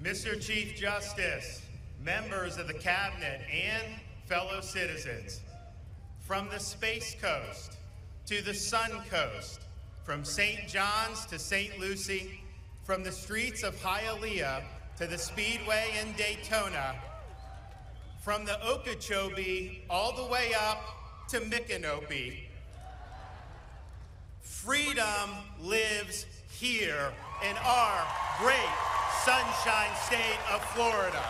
Mr. Chief Justice, members of the Cabinet, and fellow citizens, from the Space Coast to the Sun Coast, from St. John's to St. Lucie, from the streets of Hialeah to the Speedway in Daytona, from the Okeechobee all the way up to Micanopy, freedom lives here in our great Sunshine State of Florida.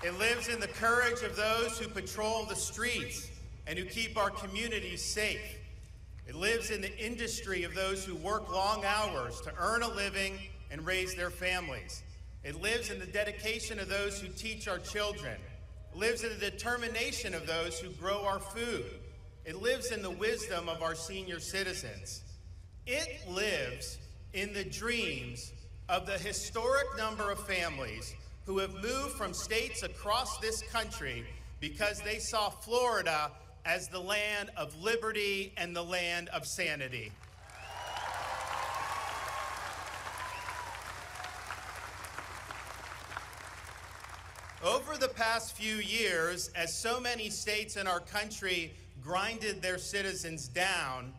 It lives in the courage of those who patrol the streets and who keep our communities safe. It lives in the industry of those who work long hours to earn a living and raise their families. It lives in the dedication of those who teach our children. It lives in the determination of those who grow our food. It lives in the wisdom of our senior citizens. It lives in the dreams of the historic number of families who have moved from states across this country because they saw Florida as the land of liberty and the land of sanity. Over the past few years, as so many states in our country grinded their citizens down,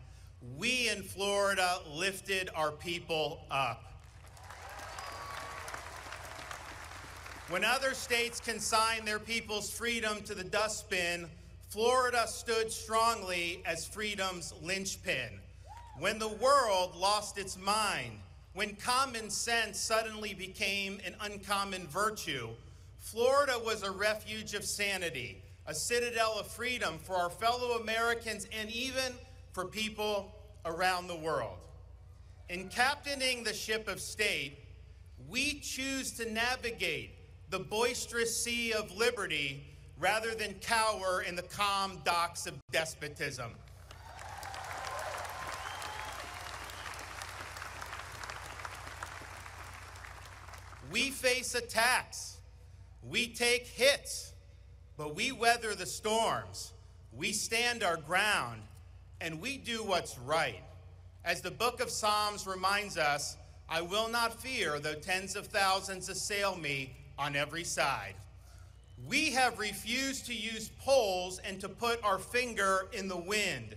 we in Florida lifted our people up. When other states consigned their people's freedom to the dustbin, Florida stood strongly as freedom's linchpin. When the world lost its mind, when common sense suddenly became an uncommon virtue, Florida was a refuge of sanity, a citadel of freedom for our fellow Americans and even for people around the world. In captaining the ship of state, we choose to navigate the boisterous sea of liberty rather than cower in the calm docks of despotism. We face attacks. We take hits, but we weather the storms. We stand our ground, and we do what's right. As the book of Psalms reminds us, I will not fear though tens of thousands assail me on every side. We have refused to use polls and to put our finger in the wind.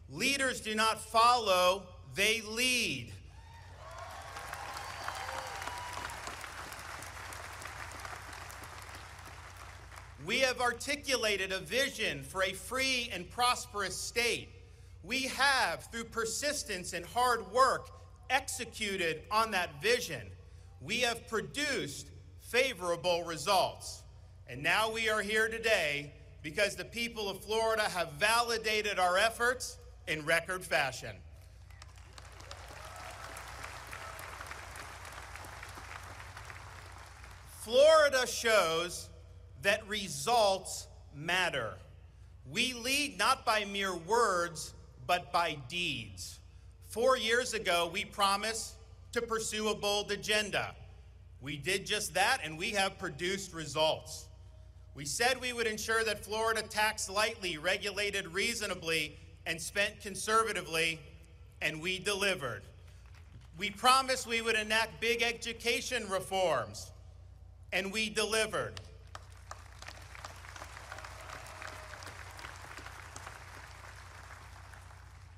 Leaders do not follow, they lead. We have articulated a vision for a free and prosperous state. We have, through persistence and hard work, executed on that vision. We have produced favorable results. And now we are here today because the people of Florida have validated our efforts in record fashion. Florida shows that results matter. We lead not by mere words, but by deeds. 4 years ago, we promised to pursue a bold agenda. We did just that, and we have produced results. We said we would ensure that Florida taxed lightly, regulated reasonably, and spent conservatively, and we delivered. We promised we would enact big education reforms, and we delivered.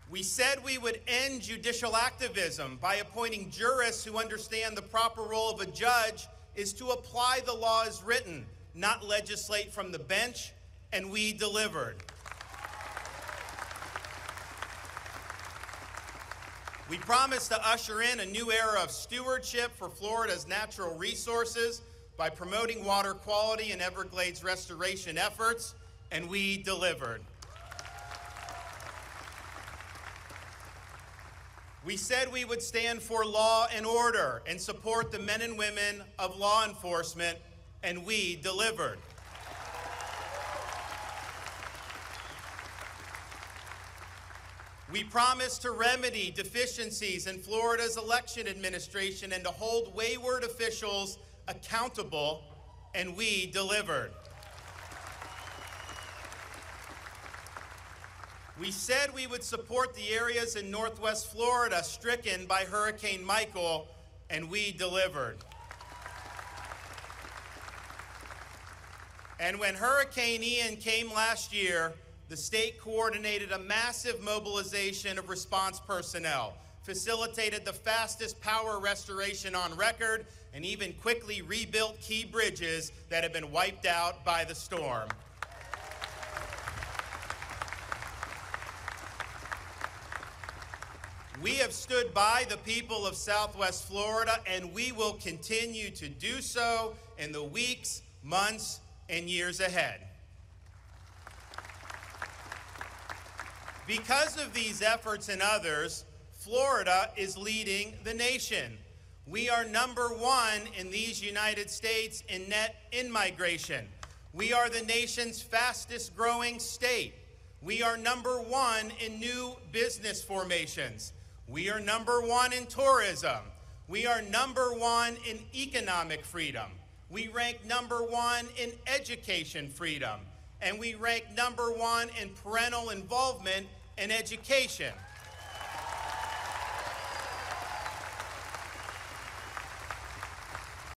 We said we would end judicial activism by appointing jurists who understand the proper role of a judge is to apply the law as written, not legislate from the bench, and we delivered. We promised to usher in a new era of stewardship for Florida's natural resources by promoting water quality and Everglades restoration efforts, and we delivered. We said we would stand for law and order and support the men and women of law enforcement, and we delivered. We promised to remedy deficiencies in Florida's election administration and to hold wayward officials accountable, and we delivered. We said we would support the areas in Northwest Florida stricken by Hurricane Michael, and we delivered. And when Hurricane Ian came last year, the state coordinated a massive mobilization of response personnel, facilitated the fastest power restoration on record, and even quickly rebuilt key bridges that had been wiped out by the storm. We have stood by the people of Southwest Florida, and we will continue to do so in the weeks, months, and years ahead. Because of these efforts and others, Florida is leading the nation. We are #1 in these United States in net in-migration. We are the nation's fastest growing state. We are #1 in new business formations. We are #1 in tourism. We are #1 in economic freedom. We rank #1 in education freedom. And we rank #1 in parental involvement in education.